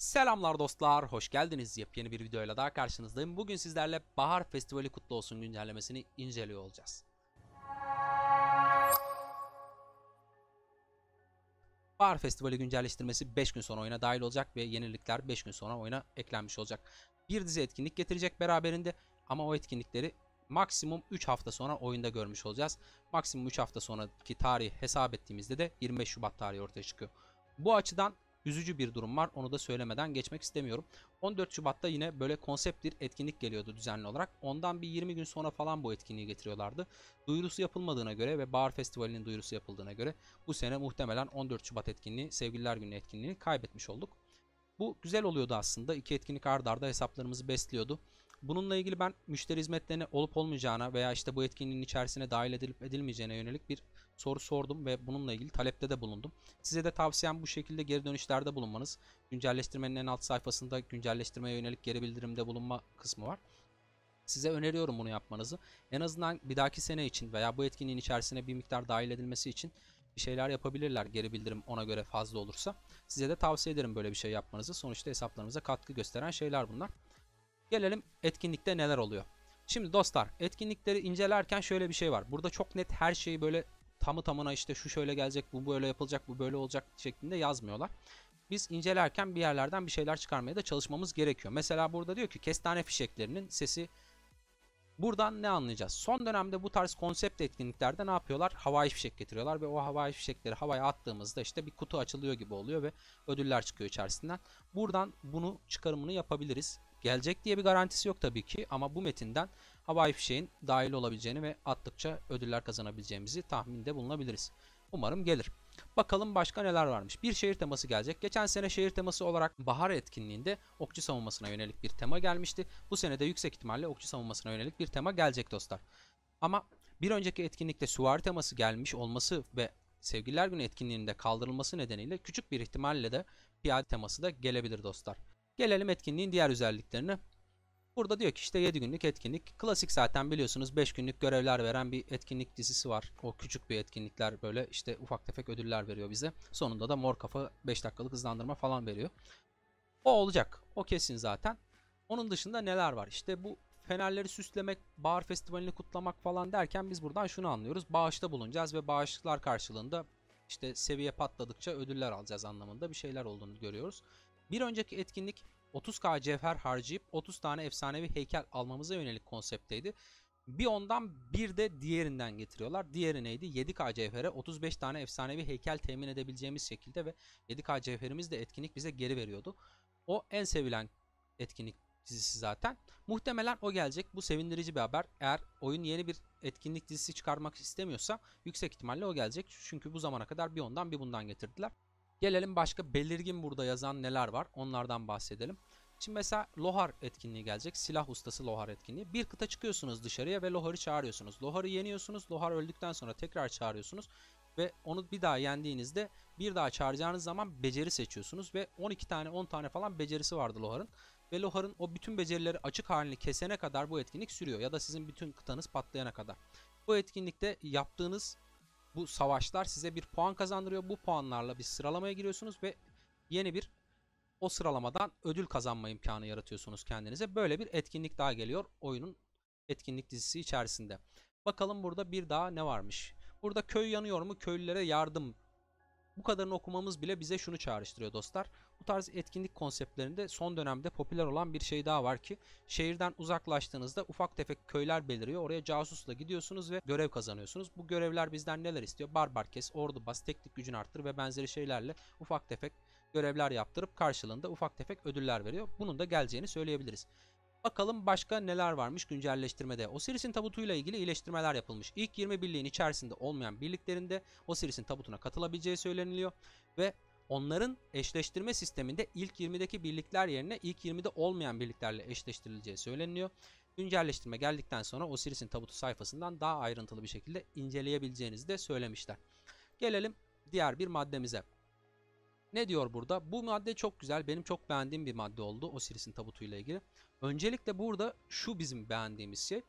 Selamlar dostlar, hoş geldiniz. Yepyeni bir videoyla daha karşınızdayım. Bugün sizlerle Bahar Festivali Kutlu Olsun güncellemesini inceliyor olacağız. Bahar Festivali güncelleştirmesi 5 gün sonra oyuna dahil olacak ve yenilikler 5 gün sonra oyuna eklenmiş olacak. Bir dizi etkinlik getirecek beraberinde ama o etkinlikleri maksimum 3 hafta sonra oyunda görmüş olacağız. Maksimum 3 hafta sonraki tarihi hesap ettiğimizde de 25 Şubat tarihi ortaya çıkıyor. Bu açıdan üzücü bir durum var. Onu da söylemeden geçmek istemiyorum. 14 Şubat'ta yine böyle konsept bir etkinlik geliyordu düzenli olarak. Ondan bir 20 gün sonra falan bu etkinliği getiriyorlardı. Duyurusu yapılmadığına göre ve Bahar Festivali'nin duyurusu yapıldığına göre bu sene muhtemelen 14 Şubat etkinliği, Sevgililer Günü etkinliğini kaybetmiş olduk. Bu güzel oluyordu aslında. İki etkinlik arda arda hesaplarımızı besliyordu. Bununla ilgili ben müşteri hizmetlerine olup olmayacağına veya işte bu etkinliğin içerisine dahil edilip edilmeyeceğine yönelik bir soru sordum ve bununla ilgili talepte de bulundum. Size de tavsiyem bu şekilde geri dönüşlerde bulunmanız. Güncelleştirmenin en alt sayfasında güncelleştirmeye yönelik geri bildirimde bulunma kısmı var. Size öneriyorum bunu yapmanızı. En azından bir dahaki sene için veya bu etkinliğin içerisine bir miktar dahil edilmesi için bir şeyler yapabilirler, geri bildirim ona göre fazla olursa. Size de tavsiye ederim böyle bir şey yapmanızı. Sonuçta hesaplarınıza katkı gösteren şeyler bunlar. Gelelim etkinlikte neler oluyor. Şimdi dostlar, etkinlikleri incelerken şöyle bir şey var. Burada çok net her şeyi böyle tamı tamına işte şu şöyle gelecek, bu böyle yapılacak, bu böyle olacak şeklinde yazmıyorlar. Biz incelerken bir yerlerden bir şeyler çıkarmaya da çalışmamız gerekiyor. Mesela burada diyor ki kestane fişeklerinin sesi. Buradan ne anlayacağız? Son dönemde bu tarz konsept etkinliklerde ne yapıyorlar? Havai fişek getiriyorlar ve o havai fişekleri havaya attığımızda işte bir kutu açılıyor gibi oluyor ve ödüller çıkıyor içerisinden. Buradan bunu çıkarımını yapabiliriz. Gelecek diye bir garantisi yok tabii ki ama bu metinden havai fişeğin dahil olabileceğini ve attıkça ödüller kazanabileceğimizi tahminde bulunabiliriz. Umarım gelir. Bakalım başka neler varmış. Bir şehir teması gelecek. Geçen sene şehir teması olarak bahar etkinliğinde okçu savunmasına yönelik bir tema gelmişti. Bu sene de yüksek ihtimalle okçu savunmasına yönelik bir tema gelecek dostlar. Ama bir önceki etkinlikte süvari teması gelmiş olması ve Sevgililer Günü etkinliğinde kaldırılması nedeniyle küçük bir ihtimalle de piyade teması da gelebilir dostlar. Gelelim etkinliğin diğer özelliklerine. Burada diyor ki işte 7 günlük etkinlik. Klasik zaten biliyorsunuz 5 günlük görevler veren bir etkinlik dizisi var. O küçük bir etkinlikler böyle işte ufak tefek ödüller veriyor bize. Sonunda da mor kafa 5 dakikalık hızlandırma falan veriyor. O olacak. O kesin zaten. Onun dışında neler var? İşte bu fenerleri süslemek, bahar festivalini kutlamak falan derken biz buradan şunu anlıyoruz. Bağışta bulunacağız ve bağışlar karşılığında işte seviye patladıkça ödüller alacağız anlamında bir şeyler olduğunu görüyoruz. Bir önceki etkinlik 30k cevher harcayıp 30 tane efsanevi heykel almamıza yönelik konseptteydi. Bir ondan bir de diğerinden getiriyorlar. Diğeri neydi? 7k cevhere 35 tane efsanevi heykel temin edebileceğimiz şekilde ve 7k cevherimiz de etkinlik bize geri veriyordu. O en sevilen etkinlik dizisi zaten. Muhtemelen o gelecek. Bu sevindirici bir haber. Eğer oyun yeni bir etkinlik dizisi çıkarmak istemiyorsa yüksek ihtimalle o gelecek. Çünkü bu zamana kadar bir ondan bir bundan getirdiler. Gelelim başka belirgin burada yazan neler var. Onlardan bahsedelim. Şimdi mesela Lohar etkinliği gelecek. Silah ustası Lohar etkinliği. Bir kıta çıkıyorsunuz dışarıya ve Lohar'ı çağırıyorsunuz. Lohar'ı yeniyorsunuz. Lohar öldükten sonra tekrar çağırıyorsunuz. Ve onu bir daha yendiğinizde bir daha çağıracağınız zaman beceri seçiyorsunuz. Ve 12 tane 10 tane falan becerisi vardı Lohar'ın. Ve Lohar'ın o bütün becerileri açık halini kesene kadar bu etkinlik sürüyor. Ya da sizin bütün kıtanız patlayana kadar. Bu etkinlikte yaptığınız bu savaşlar size bir puan kazandırıyor. Bu puanlarla bir sıralamaya giriyorsunuz ve yeni bir o sıralamadan ödül kazanma imkanı yaratıyorsunuz kendinize. Böyle bir etkinlik daha geliyor oyunun etkinlik dizisi içerisinde. Bakalım burada bir daha ne varmış. Burada köy yanıyor mu? Köylülere yardım. Bu kadarını okumamız bile bize şunu çağrıştırıyor dostlar. Bu tarz etkinlik konseptlerinde son dönemde popüler olan bir şey daha var ki şehirden uzaklaştığınızda ufak tefek köyler beliriyor. Oraya casusla gidiyorsunuz ve görev kazanıyorsunuz. Bu görevler bizden neler istiyor? Barbar kes, ordu bas, teknik gücünü arttır ve benzeri şeylerle ufak tefek görevler yaptırıp karşılığında ufak tefek ödüller veriyor. Bunun da geleceğini söyleyebiliriz. Bakalım başka neler varmış güncelleştirmede. Osiris'in tabutuyla ilgili iyileştirmeler yapılmış. İlk 20 birliğin içerisinde olmayan birliklerinde Osiris'in tabutuna katılabileceği söyleniliyor. Ve onların eşleştirme sisteminde ilk 20'deki birlikler yerine ilk 20'de olmayan birliklerle eşleştirileceği söyleniliyor. Güncelleştirme geldikten sonra Osiris'in tabutu sayfasından daha ayrıntılı bir şekilde inceleyebileceğinizi de söylemişler. Gelelim diğer bir maddemize. Ne diyor burada? Bu madde çok güzel. Benim çok beğendiğim bir madde oldu Osiris'in tabutuyla ilgili. Öncelikle burada şu bizim beğendiğimiz şey.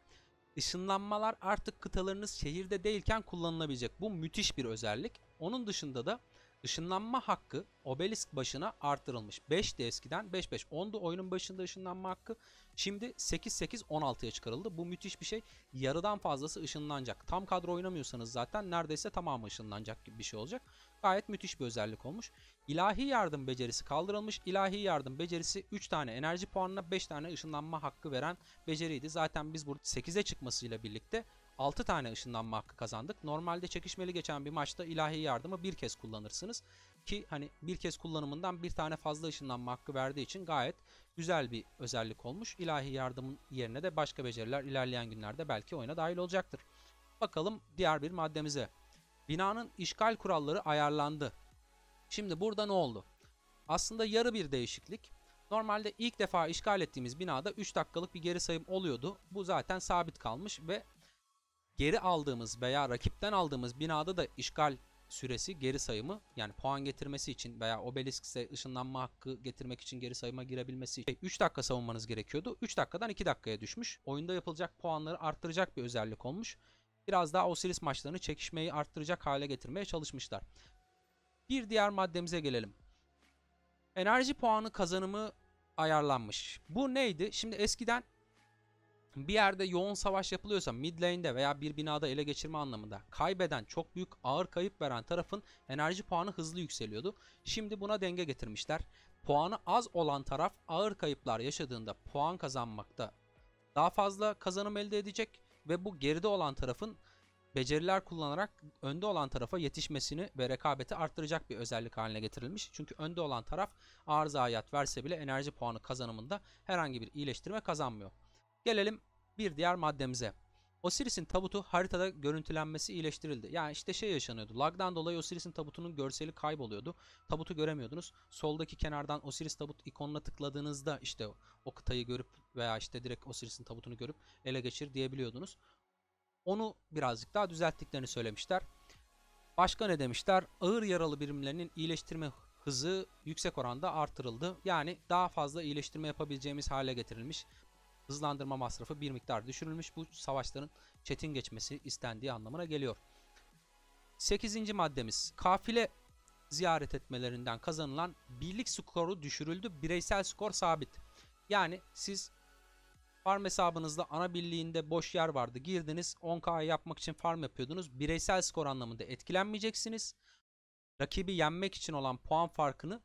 Işınlanmalar artık kıtalarınız şehirde değilken kullanılabilecek. Bu müthiş bir özellik. Onun dışında da Işınlanma hakkı obelisk başına artırılmış. 5'ti eskiden, 5-5 10'du oyunun başında ışınlanma hakkı. Şimdi 8-8 16'ya çıkarıldı. Bu müthiş bir şey. Yarıdan fazlası ışınlanacak. Tam kadro oynamıyorsanız zaten neredeyse tamamı ışınlanacak gibi bir şey olacak. Gayet müthiş bir özellik olmuş. İlahi yardım becerisi kaldırılmış. İlahi yardım becerisi 3 tane enerji puanına 5 tane ışınlanma hakkı veren beceriydi. Zaten biz burada 8'e çıkmasıyla birlikte 6 tane ışınlanma hakkı kazandık. Normalde çekişmeli geçen bir maçta ilahi yardımı bir kez kullanırsınız. Ki hani bir kez kullanımından bir tane fazla ışınlanma hakkı verdiği için gayet güzel bir özellik olmuş. İlahi yardımın yerine de başka beceriler ilerleyen günlerde belki oyuna dahil olacaktır. Bakalım diğer bir maddemize. Binanın işgal kuralları ayarlandı. Şimdi burada ne oldu? Aslında yarı bir değişiklik. Normalde ilk defa işgal ettiğimiz binada 3 dakikalık bir geri sayım oluyordu. Bu zaten sabit kalmış ve geri aldığımız veya rakipten aldığımız binada da işgal süresi geri sayımı, yani puan getirmesi için veya obeliskse ışınlanma hakkı getirmek için geri sayıma girebilmesi için 3 dakika savunmanız gerekiyordu. 3 dakikadan 2 dakikaya düşmüş. Oyunda yapılacak puanları arttıracak bir özellik olmuş. Biraz daha Osiris maçlarını çekişmeyi arttıracak hale getirmeye çalışmışlar. Bir diğer maddemize gelelim. Enerji puanı kazanımı ayarlanmış. Bu neydi? Şimdi eskiden bir yerde yoğun savaş yapılıyorsa mid lane'de veya bir binada ele geçirme anlamında kaybeden, çok büyük ağır kayıp veren tarafın enerji puanı hızlı yükseliyordu. Şimdi buna denge getirmişler. Puanı az olan taraf ağır kayıplar yaşadığında puan kazanmakta daha fazla kazanım elde edecek ve bu geride olan tarafın beceriler kullanarak önde olan tarafa yetişmesini ve rekabeti arttıracak bir özellik haline getirilmiş. Çünkü önde olan taraf ağır zayiat verse bile enerji puanı kazanımında herhangi bir iyileştirme kazanmıyor. Gelelim bir diğer maddemize. Osiris'in tabutu haritada görüntülenmesi iyileştirildi. Yani işte şey yaşanıyordu. Lag'dan dolayı Osiris'in tabutunun görseli kayboluyordu. Tabutu göremiyordunuz. Soldaki kenardan Osiris tabut ikonuna tıkladığınızda işte o kıtayı görüp veya işte direkt Osiris'in tabutunu görüp ele geçir diyebiliyordunuz. Onu birazcık daha düzelttiklerini söylemişler. Başka ne demişler? Ağır yaralı birimlerinin iyileştirme hızı yüksek oranda artırıldı. Yani daha fazla iyileştirme yapabileceğimiz hale getirilmiş. Hızlandırma masrafı bir miktar düşürülmüş. Bu savaşların çetin geçmesi istendiği anlamına geliyor. 8. maddemiz. Kafile ziyaret etmelerinden kazanılan birlik skoru düşürüldü. Bireysel skor sabit. Yani siz farm hesabınızda ana birliğinde boş yer vardı. Girdiniz 10k yapmak için farm yapıyordunuz. Bireysel skor anlamında etkilenmeyeceksiniz. Rakibi yenmek için olan puan farkını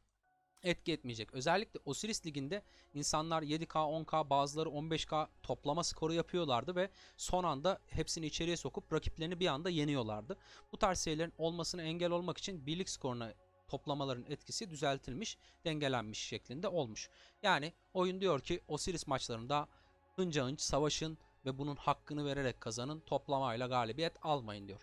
etki etmeyecek. Özellikle Osiris Ligi'nde insanlar 7k, 10k, bazıları 15k toplama skoru yapıyorlardı ve son anda hepsini içeriye sokup rakiplerini bir anda yeniyorlardı. Bu tarz şeylerin olmasına engel olmak için birlik skoruna toplamaların etkisi düzeltilmiş, dengelenmiş şeklinde olmuş. Yani oyun diyor ki Osiris maçlarında hınca hınç savaşın ve bunun hakkını vererek kazanın, toplamayla galibiyet almayın diyor.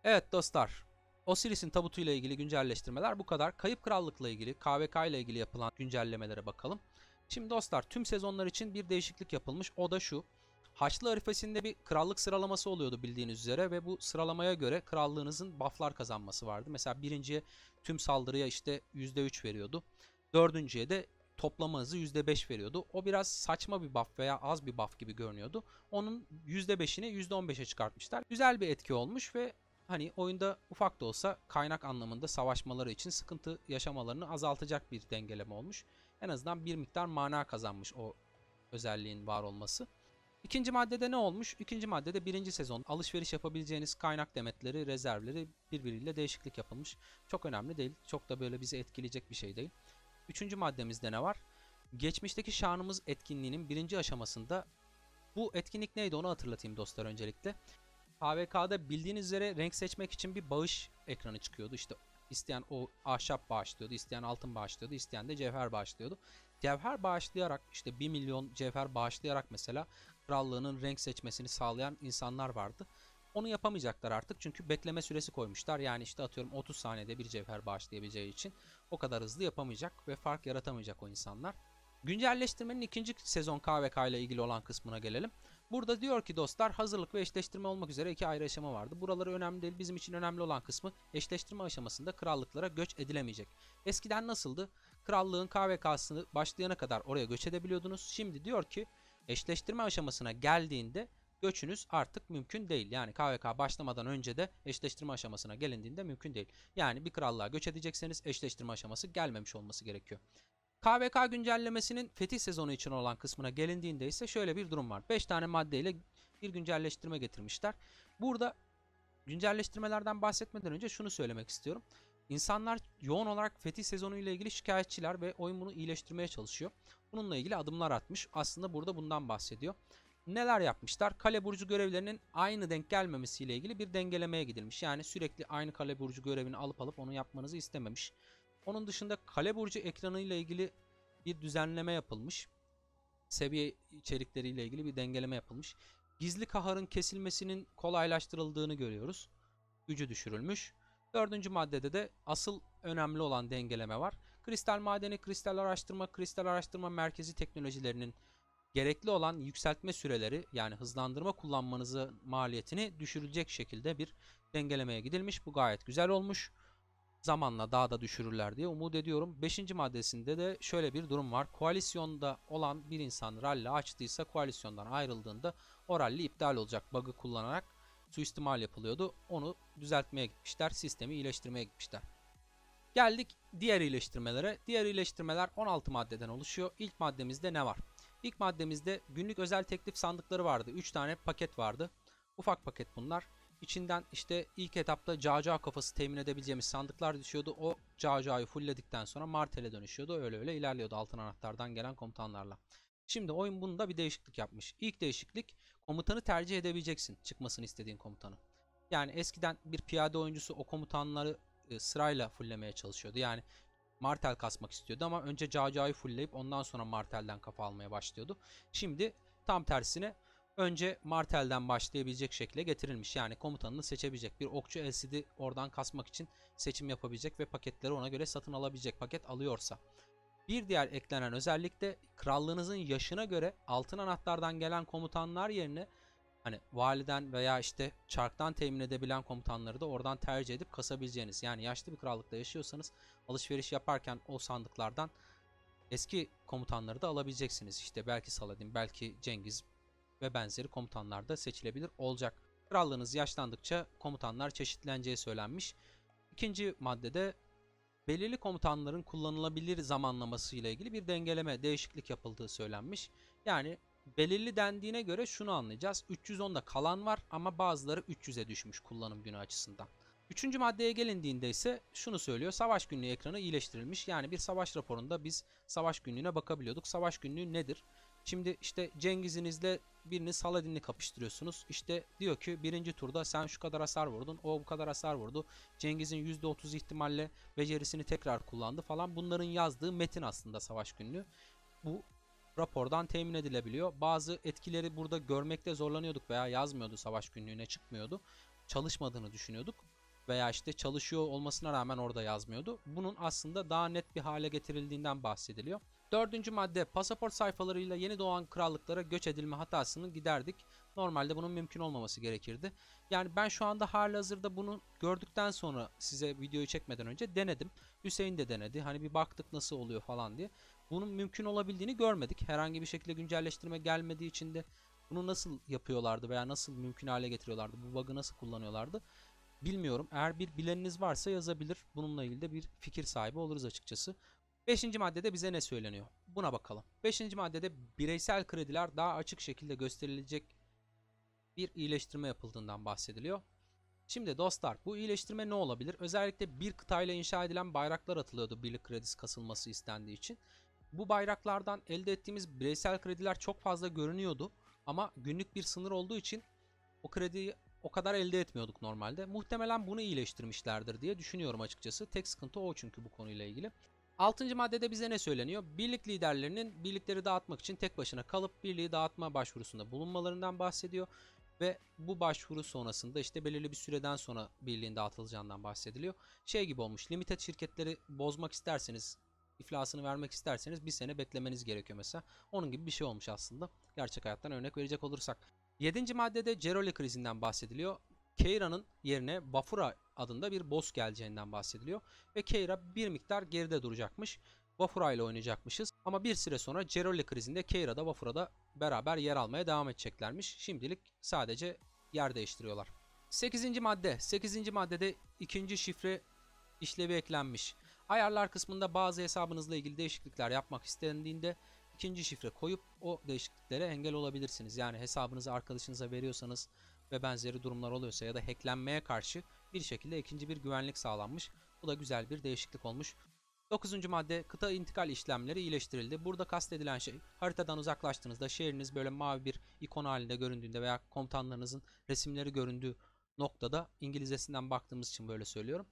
Evet dostlar, Osiris'in tabutu ile ilgili güncelleştirmeler bu kadar. Kayıp Krallık'la ilgili, KVK ile ilgili yapılan güncellemelere bakalım. Şimdi dostlar, tüm sezonlar için bir değişiklik yapılmış. O da şu. Haçlı Arifesi'nde bir krallık sıralaması oluyordu bildiğiniz üzere ve bu sıralamaya göre krallığınızın bufflar kazanması vardı. Mesela birinciye tüm saldırıya işte %3 veriyordu. Dördüncüye de toplama hızı %5 veriyordu. O biraz saçma bir buff veya az bir buff gibi görünüyordu. Onun %5'ini %15'e çıkartmışlar. Güzel bir etki olmuş ve hani oyunda ufak da olsa kaynak anlamında savaşmaları için sıkıntı yaşamalarını azaltacak bir dengeleme olmuş. En azından bir miktar mana kazanmış o özelliğin var olması. İkinci maddede ne olmuş? İkinci maddede birinci sezon alışveriş yapabileceğiniz kaynak demetleri, rezervleri birbiriyle değişiklik yapılmış. Çok önemli değil. Çok da böyle bizi etkileyecek bir şey değil. Üçüncü maddemizde ne var? Geçmişteki şanımız etkinliğinin birinci aşamasında bu etkinlik neydi onu hatırlatayım dostlar öncelikle. KVK'da bildiğiniz üzere renk seçmek için bir bağış ekranı çıkıyordu. İşte isteyen o ahşap bağışlıyordu, isteyen altın bağışlıyordu, isteyen de cevher bağışlıyordu. Cevher bağışlayarak işte 1 milyon cevher bağışlayarak mesela krallığının renk seçmesini sağlayan insanlar vardı. Onu yapamayacaklar artık çünkü bekleme süresi koymuşlar. Yani işte atıyorum 30 saniyede bir cevher bağışlayabileceği için o kadar hızlı yapamayacak ve fark yaratamayacak o insanlar. Güncelleştirmenin ikinci sezon KVK ile ilgili olan kısmına gelelim. Burada diyor ki dostlar, hazırlık ve eşleştirme olmak üzere iki ayrı aşama vardı. Buraları önemli değil. Bizim için önemli olan kısmı eşleştirme aşamasında krallıklara göç edilemeyecek. Eskiden nasıldı? Krallığın KVK'sını başlayana kadar oraya göç edebiliyordunuz. Şimdi diyor ki eşleştirme aşamasına geldiğinde göçünüz artık mümkün değil. Yani KVK başlamadan önce de eşleştirme aşamasına gelindiğinde mümkün değil. Yani bir krallığa göç edecekseniz eşleştirme aşaması gelmemiş olması gerekiyor. KVK güncellemesinin fetih sezonu için olan kısmına gelindiğinde ise şöyle bir durum var. 5 tane maddeyle bir güncelleştirme getirmişler. Burada güncelleştirmelerden bahsetmeden önce şunu söylemek istiyorum. İnsanlar yoğun olarak fetih sezonu ile ilgili şikayetçiler ve oyun bunu iyileştirmeye çalışıyor. Bununla ilgili adımlar atmış. Aslında burada bundan bahsediyor. Neler yapmışlar? Kale burcu görevlerinin aynı denk gelmemesiyle ilgili bir dengelemeye gidilmiş. Yani sürekli aynı kale burcu görevini alıp onu yapmanızı istememiş. Onun dışında kale burcu ekranı ile ilgili bir düzenleme yapılmış. Seviye içerikleriyle ilgili bir dengeleme yapılmış. Gizli kaharın kesilmesinin kolaylaştırıldığını görüyoruz. Gücü düşürülmüş. Dördüncü maddede de asıl önemli olan dengeleme var. Kristal madeni, kristal araştırma merkezi teknolojilerinin gerekli olan yükseltme süreleri, yani hızlandırma kullanmanızı maliyetini düşürecek şekilde bir dengelemeye gidilmiş. Bu gayet güzel olmuş. Zamanla daha da düşürürler diye umut ediyorum. 5. maddesinde de şöyle bir durum var. Koalisyonda olan bir insan rally açtıysa koalisyondan ayrıldığında o rally iptal olacak. Bug'ı kullanarak suistimal yapılıyordu. Onu düzeltmeye gitmişler. Sistemi iyileştirmeye gitmişler. Geldik diğer iyileştirmelere. Diğer iyileştirmeler 16 maddeden oluşuyor. İlk maddemizde ne var? İlk maddemizde günlük özel teklif sandıkları vardı. 3 tane paket vardı. Ufak paket bunlar. İçinden işte ilk etapta Caca kafası temin edebileceğimiz sandıklar düşüyordu. O Caca'yı fullledikten sonra Martel'e dönüşüyordu. Öyle ilerliyordu altın anahtardan gelen komutanlarla. Şimdi oyun bunda bir değişiklik yapmış. İlk değişiklik, komutanı tercih edebileceksin. Çıkmasını istediğin komutanı. Yani eskiden bir piyade oyuncusu o komutanları sırayla fulllemeye çalışıyordu. Yani Martel kasmak istiyordu ama önce Caca'yı fullleyip ondan sonra Martel'den kafa almaya başlıyordu. Şimdi tam tersine önce Martel'den başlayabilecek şekilde getirilmiş. Yani komutanını seçebilecek. Bir okçu LCD oradan kasmak için seçim yapabilecek ve paketleri ona göre satın alabilecek, paket alıyorsa. Bir diğer eklenen özellik de krallığınızın yaşına göre altın anahtardan gelen komutanlar yerine hani validen veya işte çarktan temin edebilen komutanları da oradan tercih edip kasabileceğiniz. Yani yaşlı bir krallıkta yaşıyorsanız alışveriş yaparken o sandıklardan eski komutanları da alabileceksiniz. İşte belki Saladin, belki Cengiz ve benzeri komutanlar da seçilebilir olacak. Krallığınız yaşlandıkça komutanlar çeşitleneceği söylenmiş. İkinci maddede belirli komutanların kullanılabilir zamanlaması ile ilgili bir dengeleme, değişiklik yapıldığı söylenmiş. Yani belirli dendiğine göre şunu anlayacağız. 310'da kalan var ama bazıları 300'e düşmüş kullanım günü açısından. Üçüncü maddeye gelindiğinde ise şunu söylüyor. Savaş günlüğü ekranı iyileştirilmiş. Yani bir savaş raporunda biz savaş günlüğüne bakabiliyorduk. Savaş günlüğü nedir? Şimdi işte Cengiz'inizle birini Saladin'le kapıştırıyorsunuz. İşte diyor ki birinci turda sen şu kadar hasar vurdun. O bu kadar hasar vurdu. Cengiz'in %30 ihtimalle becerisini tekrar kullandı falan. Bunların yazdığı metin aslında savaş günlüğü. Bu rapordan temin edilebiliyor. Bazı etkileri burada görmekte zorlanıyorduk veya yazmıyordu, savaş günlüğüne çıkmıyordu. Çalışmadığını düşünüyorduk. Veya işte çalışıyor olmasına rağmen orada yazmıyordu. Bunun aslında daha net bir hale getirildiğinden bahsediliyor. Dördüncü madde, pasaport sayfalarıyla yeni doğan krallıklara göç edilme hatasını giderdik. Normalde bunun mümkün olmaması gerekirdi. Yani ben şu anda halihazırda bunu gördükten sonra size videoyu çekmeden önce denedim. Hüseyin de denedi. Hani bir baktık nasıl oluyor falan diye. Bunun mümkün olabildiğini görmedik. Herhangi bir şekilde güncelleştirme gelmediği için de bunu nasıl yapıyorlardı veya nasıl mümkün hale getiriyorlardı, bu bug'ı nasıl kullanıyorlardı bilmiyorum. Eğer bir bileniniz varsa yazabilir. Bununla ilgili de bir fikir sahibi oluruz açıkçası. Beşinci maddede bize ne söyleniyor? Buna bakalım. Beşinci maddede bireysel krediler daha açık şekilde gösterilecek bir iyileştirme yapıldığından bahsediliyor. Şimdi dostlar, bu iyileştirme ne olabilir? Özellikle bir kıtayla inşa edilen bayraklar atılıyordu birlik kredisi kasılması istendiği için. Bu bayraklardan elde ettiğimiz bireysel krediler çok fazla görünüyordu. Ama günlük bir sınır olduğu için o krediyi o kadar elde etmiyorduk normalde. Muhtemelen bunu iyileştirmişlerdir diye düşünüyorum açıkçası. Tek sıkıntı o çünkü bu konuyla ilgili. Altıncı maddede bize ne söyleniyor? Birlik liderlerinin birlikleri dağıtmak için tek başına kalıp birliği dağıtma başvurusunda bulunmalarından bahsediyor. Ve bu başvuru sonrasında işte belirli bir süreden sonra birliğin dağıtılacağından bahsediliyor. Şey gibi olmuş, limited şirketleri bozmak isterseniz, iflasını vermek isterseniz bir sene beklemeniz gerekiyor mesela. Onun gibi bir şey olmuş aslında. Gerçek hayattan örnek verecek olursak. Yedinci maddede Cerole krizinden bahsediliyor. Keira'nın yerine Bafura adında bir boss geleceğinden bahsediliyor. Ve Keira bir miktar geride duracakmış. Bafura ile oynayacakmışız. Ama bir süre sonra Ceroli krizinde Keira da Bafura da beraber yer almaya devam edeceklermiş. Şimdilik sadece yer değiştiriyorlar. 8. madde. 8. maddede ikinci şifre işlevi eklenmiş. Ayarlar kısmında bazı hesabınızla ilgili değişiklikler yapmak istendiğinde ikinci şifre koyup o değişikliklere engel olabilirsiniz. Yani hesabınızı arkadaşınıza veriyorsanız ve benzeri durumlar oluyorsa ya da hacklenmeye karşı bir şekilde ikinci bir güvenlik sağlanmış. Bu da güzel bir değişiklik olmuş. 9. madde kıta intikal işlemleri iyileştirildi. Burada kastedilen şey haritadan uzaklaştığınızda şehriniz böyle mavi bir ikon halinde göründüğünde veya komutanlarınızın resimleri göründüğü noktada, İngilizcesinden baktığımız için böyle söylüyorum,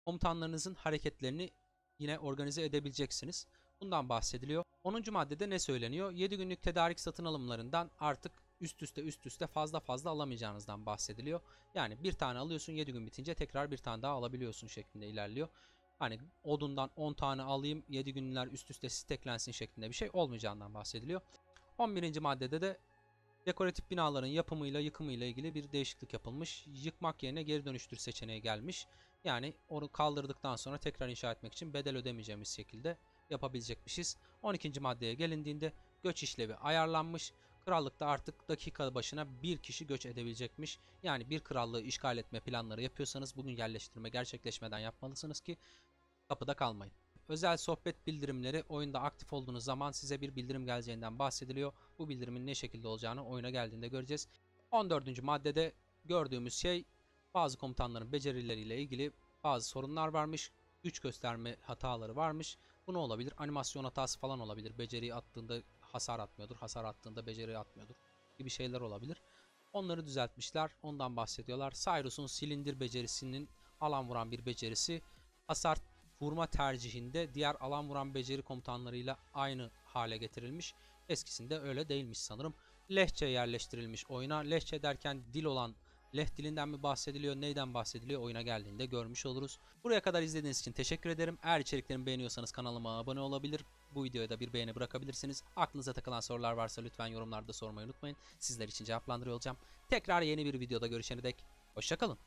komutanlarınızın hareketlerini yine organize edebileceksiniz. Bundan bahsediliyor. 10. maddede ne söyleniyor? 7 günlük tedarik satın alımlarından artık üst üste fazla alamayacağınızdan bahsediliyor. Yani bir tane alıyorsun, 7 gün bitince tekrar bir tane daha alabiliyorsun şeklinde ilerliyor. Hani odundan 10 tane alayım 7 günler üst üste steklensin şeklinde bir şey olmayacağından bahsediliyor. 11. maddede de dekoratif binaların yapımıyla yıkımıyla ilgili bir değişiklik yapılmış. Yıkmak yerine geri dönüştür seçeneği gelmiş. Yani onu kaldırdıktan sonra tekrar inşa etmek için bedel ödemeyeceğimiz şekilde yapabilecekmişiz. 12. maddeye gelindiğinde göç işlevi ayarlanmış. Krallıkta artık dakika başına bir kişi göç edebilecekmiş. Yani bir krallığı işgal etme planları yapıyorsanız bugün yerleştirme gerçekleşmeden yapmalısınız ki kapıda kalmayın. Özel sohbet bildirimleri oyunda aktif olduğunuz zaman size bir bildirim geleceğinden bahsediliyor. Bu bildirimin ne şekilde olacağını oyuna geldiğinde göreceğiz. 14. maddede gördüğümüz şey bazı komutanların becerileriyle ilgili bazı sorunlar varmış. Güç gösterme hataları varmış. Bu ne olabilir? Animasyon hatası falan olabilir. Beceriyi attığında hasar atmıyordur. Hasar attığında beceri atmıyordur gibi şeyler olabilir. Onları düzeltmişler. Ondan bahsediyorlar. Cyrus'un silindir becerisinin alan vuran bir becerisi hasar vurma tercihinde diğer alan vuran beceri komutanlarıyla aynı hale getirilmiş. Eskisinde öyle değilmiş sanırım. Lehçe yerleştirilmiş oyuna. Lehçe derken dil olan Leh dilinden mi bahsediliyor, neyden bahsediliyor oyuna geldiğinde görmüş oluruz. Buraya kadar izlediğiniz için teşekkür ederim. Eğer içeriklerimi beğeniyorsanız kanalıma abone olabilir. Bu videoya da bir beğeni bırakabilirsiniz. Aklınıza takılan sorular varsa lütfen yorumlarda sormayı unutmayın. Sizler için cevaplandırıyor olacağım. Tekrar yeni bir videoda görüşene dek hoşça kalın.